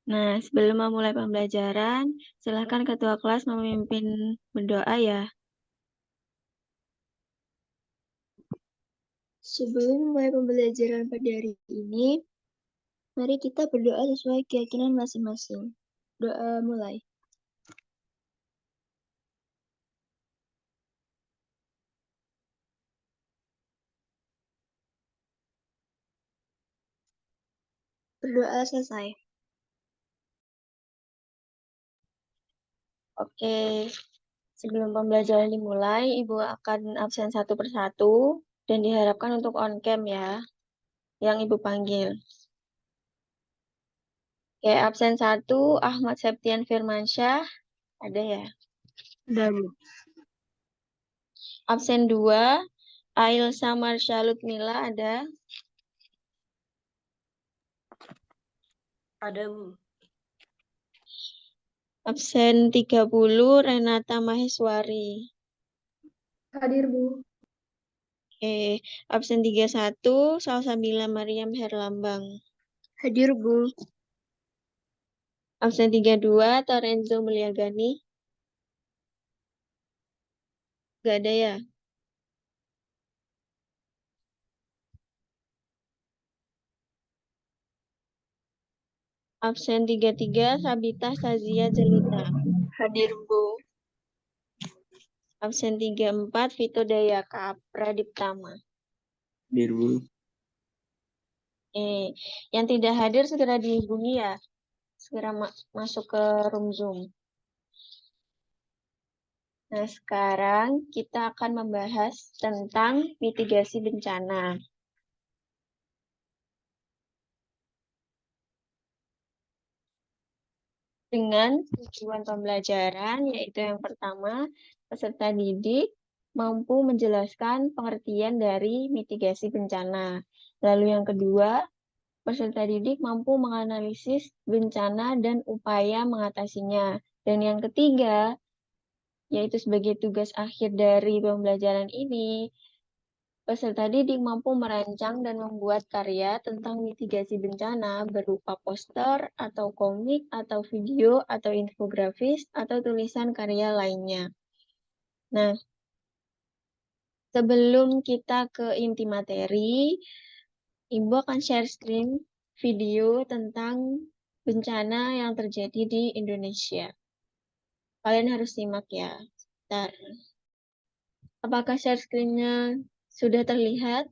Nah, sebelum memulai pembelajaran, silakan ketua kelas memimpin berdoa ya. Sebelum mulai pembelajaran pada hari ini, mari kita berdoa sesuai keyakinan masing-masing. Doa mulai. Berdoa selesai. Oke, sebelum pembelajaran dimulai, Ibu akan absen satu persatu dan diharapkan untuk on cam ya, yang Ibu panggil. Oke, absen 1, Ahmad Septian Firmansyah, ada ya? Ada, Bu. Absen 2, Ailsa Marsha Lutmila, ada? Ada, Bu. Absen 30, Renata Maheswari. Hadir, Bu. Oke, absen 31, Salsabila Mariam Herlambang. Hadir, Bu. Absen 32, Torenzo Mulyagani. Gak ada ya? Absen 33, Sabita Sazia Jelita. Hadir, Bu. Absen 34, Vito Dayaka Pradiptama. Hadir, Bu. Yang tidak hadir segera dihubungi ya. Segera masuk ke room Zoom. Nah, sekarang kita akan membahas tentang mitigasi bencana. Dengan tujuan pembelajaran, yaitu yang pertama, peserta didik mampu menjelaskan pengertian dari mitigasi bencana. Lalu yang kedua, peserta didik mampu menganalisis bencana dan upaya mengatasinya. Dan yang ketiga, yaitu sebagai tugas akhir dari pembelajaran ini, peserta didik mampu merancang dan membuat karya tentang mitigasi bencana berupa poster atau komik atau video atau infografis atau tulisan karya lainnya. Nah, sebelum kita ke inti materi, Ibu akan share screen video tentang bencana yang terjadi di Indonesia. Kalian harus simak ya. Bentar. Apakah share screen-nya sudah terlihat?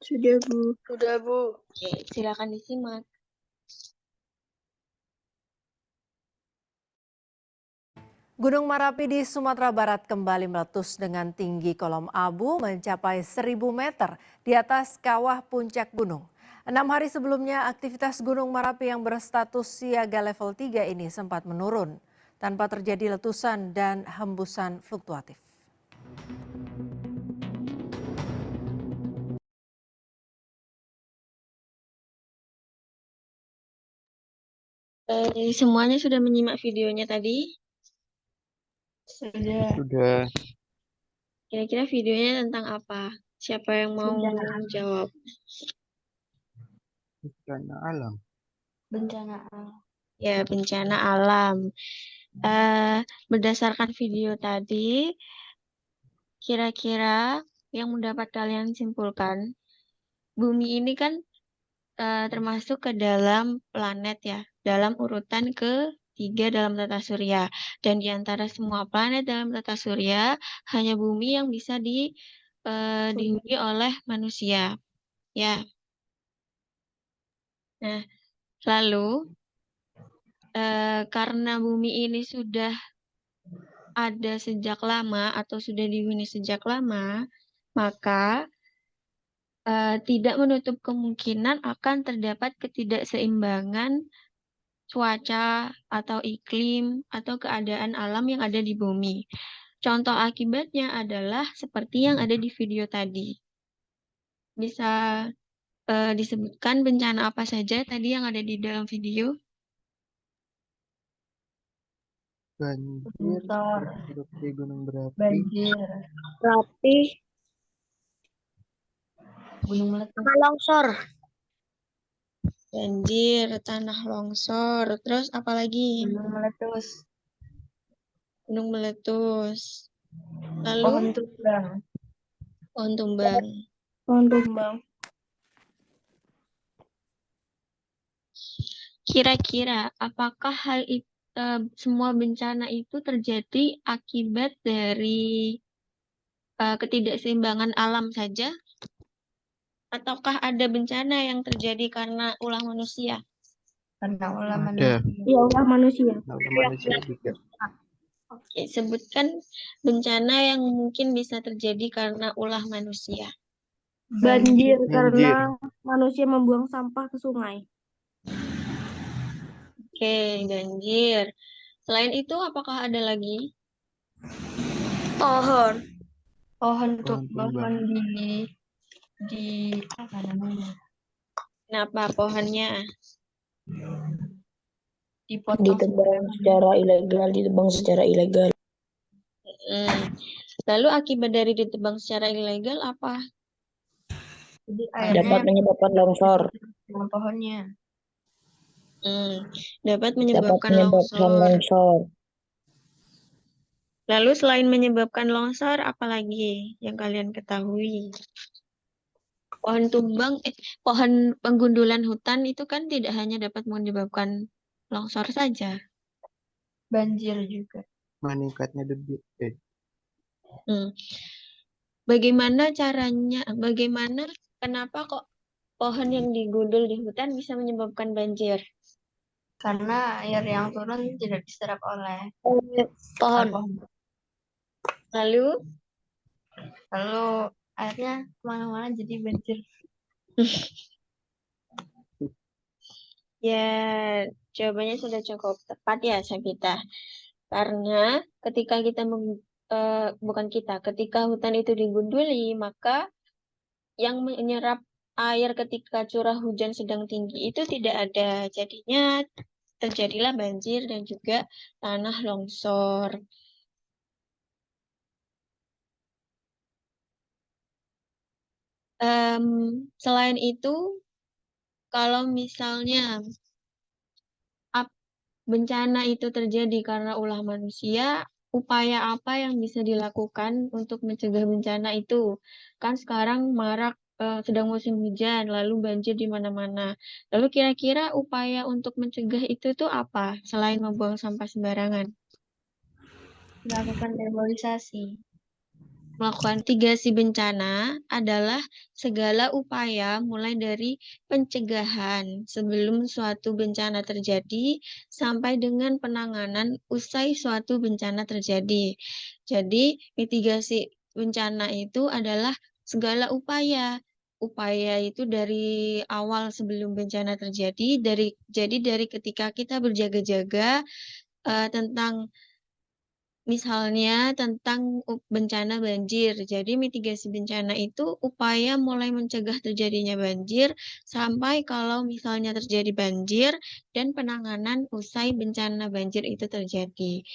Sudah, Bu. Sudah, Bu. Oke, silakan disimak. Gunung Merapi di Sumatera Barat kembali meletus dengan tinggi kolom abu mencapai 1.000 meter di atas kawah puncak gunung. 6 hari sebelumnya aktivitas Gunung Merapi yang berstatus siaga level 3 ini sempat menurun tanpa terjadi letusan dan hembusan fluktuatif. Semuanya sudah menyimak videonya tadi? Sudah. Kira-kira videonya tentang apa? Siapa yang mau jawab? Bencana alam. Bencana alam. Ya, bencana alam. Berdasarkan video tadi, kira-kira yang mendapat kalian simpulkan, bumi ini kan termasuk ke dalam planet ya, dalam urutan ketiga dalam tata surya. Dan di antara semua planet dalam tata surya, hanya bumi yang bisa dihuni oleh manusia. Ya. Nah, lalu karena bumi ini sudah ada sejak lama atau sudah dihuni sejak lama, maka tidak menutup kemungkinan akan terdapat ketidakseimbangan cuaca atau iklim atau keadaan alam yang ada di bumi. Contoh akibatnya adalah seperti yang ada di video tadi. Bisa disebutkan bencana apa saja tadi yang ada di dalam video? Banjir, erupsi gunung berapi. Banjir, Berapi. gunung meletus, Longsor. banjir, tanah longsor, terus apa lagi? Gunung meletus, Gunung meletus. Lalu pohon tumbang. pohon tumbang. Pohon tumbang. Kira-kira apakah semua bencana itu terjadi akibat dari ketidakseimbangan alam saja? Ataukah ada bencana yang terjadi karena ulah manusia? Karena ulah Ada. manusia. Iya, ulah manusia. Ada manusia juga. Oke, sebutkan bencana yang mungkin bisa terjadi karena ulah manusia. Banjir, Banjir. karena manusia membuang sampah ke sungai. Oke, banjir. Selain itu, apakah ada lagi? Pohon. Pohon Pohon tumbang. di apa namanya? Kenapa pohonnya? Ditebang secara ilegal. Hmm. Lalu akibat dari ditebang secara ilegal apa? Jadi Dapat menyebabkan longsor. dengan pohonnya. Dapat Dapat menyebabkan menyebabkan longsor. longsor. Lalu selain menyebabkan longsor, apa lagi yang kalian ketahui? Pohon tumbang, pohon penggundulan hutan itu kan tidak hanya dapat menyebabkan longsor saja. Banjir juga. Meningkatnya debit. Bagaimana caranya, kenapa kok pohon yang digundul di hutan bisa menyebabkan banjir? Karena air yang turun tidak diserap oleh Pohon. Lalu, airnya kemana-mana jadi banjir. ya jawabannya sudah cukup tepat ya, Sabita. Karena ketika ketika hutan itu digunduli, maka yang menyerap air ketika curah hujan sedang tinggi itu tidak ada. Jadinya terjadilah banjir dan juga tanah longsor. Selain itu, kalau misalnya bencana itu terjadi karena ulah manusia, upaya apa yang bisa dilakukan untuk mencegah bencana itu? Kan sekarang marak sedang musim hujan, lalu banjir di mana-mana. Lalu kira-kira upaya untuk mencegah itu tuh apa selain membuang sampah sembarangan? Melakukan demobilisasi. Melakukan mitigasi bencana adalah segala upaya mulai dari pencegahan sebelum suatu bencana terjadi sampai dengan penanganan usai suatu bencana terjadi. Jadi, mitigasi bencana itu adalah segala upaya. Upaya itu dari awal sebelum bencana terjadi, dari ketika kita berjaga-jaga tentang misalnya tentang bencana banjir. Jadi mitigasi bencana itu upaya mulai mencegah terjadinya banjir sampai kalau misalnya terjadi banjir dan penanganan usai bencana banjir itu terjadi.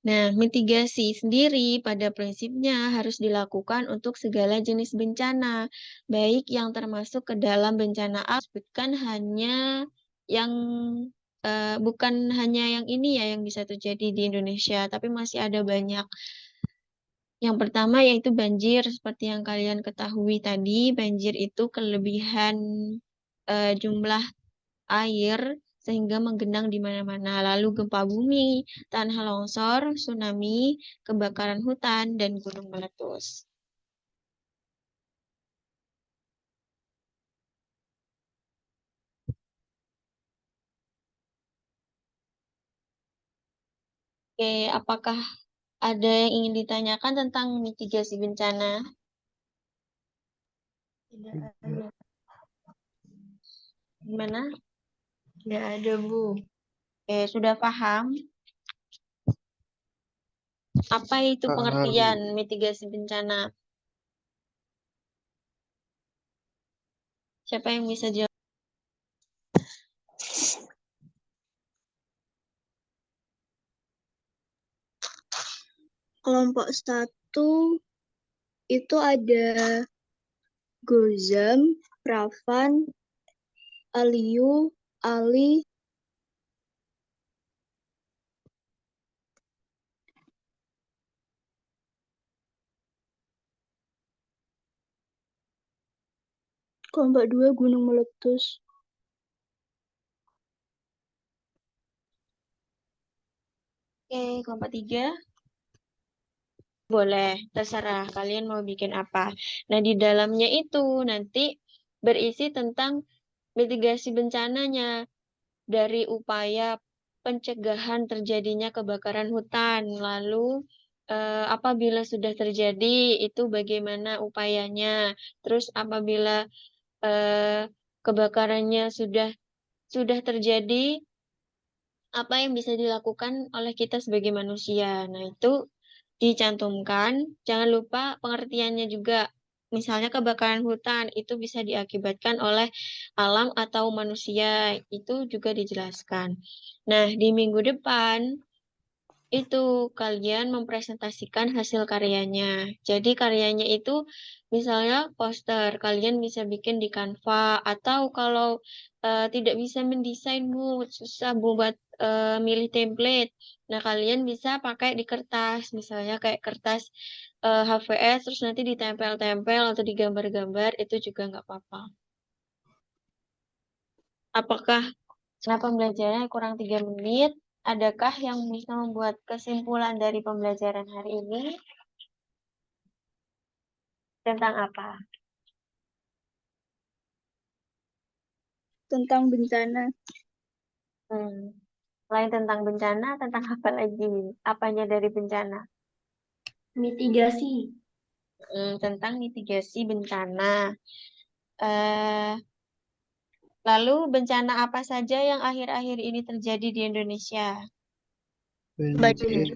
Nah, mitigasi sendiri pada prinsipnya harus dilakukan untuk segala jenis bencana, baik yang termasuk ke dalam bencana alam, bukan hanya yang ini ya yang bisa terjadi di Indonesia, tapi masih ada banyak. Yang pertama yaitu banjir, seperti yang kalian ketahui tadi, banjir itu kelebihan jumlah air sehingga menggenang di mana-mana. Lalu gempa bumi, tanah longsor, tsunami, kebakaran hutan, dan gunung meletus. Oke, apakah ada yang ingin ditanyakan tentang mitigasi bencana? Tidak ada. Gimana? Tidak ada, Bu. Oke, sudah paham? Apa itu Paham. pengertian mitigasi bencana? Siapa yang bisa jawab? Kelompok 1 itu ada Gozam, Rafan, Aliyu, Ali, kelompok 2 gunung meletus. Oke, kelompok 3. Boleh, terserah kalian mau bikin apa. Nah, di dalamnya itu nanti berisi tentang mitigasi bencananya dari upaya pencegahan terjadinya kebakaran hutan. Lalu apabila sudah terjadi itu bagaimana upayanya. Terus apabila kebakarannya sudah terjadi, apa yang bisa dilakukan oleh kita sebagai manusia. Nah, itu dicantumkan. Jangan lupa pengertiannya juga. Misalnya kebakaran hutan itu bisa diakibatkan oleh alam atau manusia. Itu juga dijelaskan. Nah, di minggu depan itu kalian mempresentasikan hasil karyanya. Jadi karyanya itu misalnya poster, kalian bisa bikin di Canva, atau kalau tidak bisa mendesain Bu, susah Bu buat milih template. Nah, kalian bisa pakai di kertas, misalnya kayak kertas HVS, terus nanti ditempel-tempel atau digambar-gambar, itu juga nggak apa-apa. Apakah pembelajarannya kurang 3 menit? Adakah yang bisa membuat kesimpulan dari pembelajaran hari ini? Tentang apa? Tentang bencana. Selain tentang bencana, tentang apa lagi? Apanya dari bencana? Mitigasi. Tentang mitigasi bencana. Lalu bencana apa saja yang akhir-akhir ini terjadi di Indonesia? Banjir.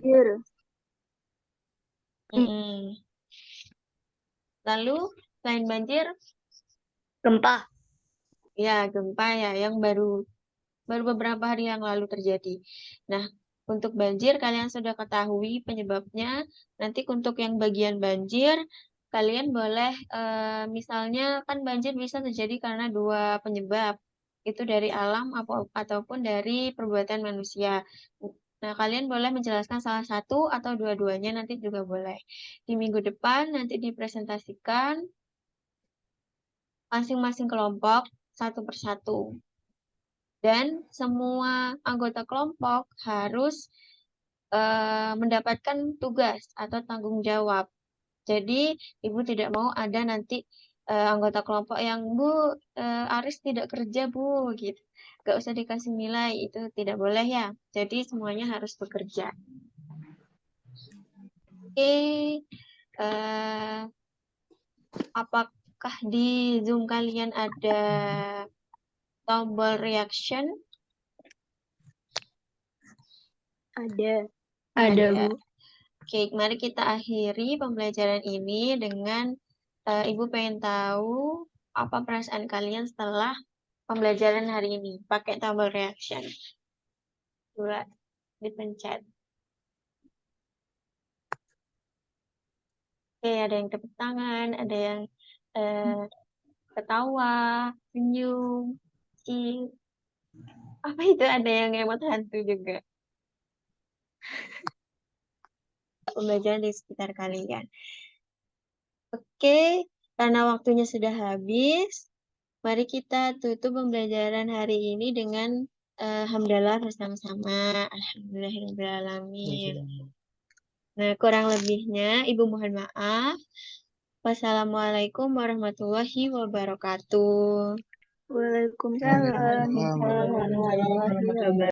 Lalu selain banjir, Gempa. ya gempa ya yang baru beberapa hari yang lalu terjadi. Nah, untuk banjir kalian sudah ketahui penyebabnya. Nanti untuk yang bagian banjir, kalian boleh misalnya kan banjir bisa terjadi karena 2 penyebab. Itu dari alam ataupun dari perbuatan manusia. Nah, kalian boleh menjelaskan salah satu atau dua-duanya nanti juga boleh. Di minggu depan nanti dipresentasikan masing-masing kelompok satu persatu. Dan semua anggota kelompok harus mendapatkan tugas atau tanggung jawab. Jadi, Ibu tidak mau ada nanti anggota kelompok yang, Bu, Aris tidak kerja, Bu, gitu. Gak usah dikasih nilai, itu tidak boleh ya. Jadi, semuanya harus bekerja. Oke, apakah di Zoom kalian ada tombol reaction? Ada. Ada, Bu. Oke, mari kita akhiri pembelajaran ini dengan Ibu pengen tahu apa perasaan kalian setelah pembelajaran hari ini. Pakai tombol reaction. Coba dipencet. Oke, ada yang tepuk tangan, ada yang ketawa, senyum, apa itu, ada yang emot hantu juga. Pembelajaran di sekitar kalian. Oke, karena waktunya sudah habis, mari kita tutup pembelajaran hari ini dengan hamdalah bersama-sama. Alhamdulillahirrahmanirrahim. Nah, kurang lebihnya Ibu mohon maaf. Wassalamualaikum warahmatullahi wabarakatuh. Waalaikumsalam.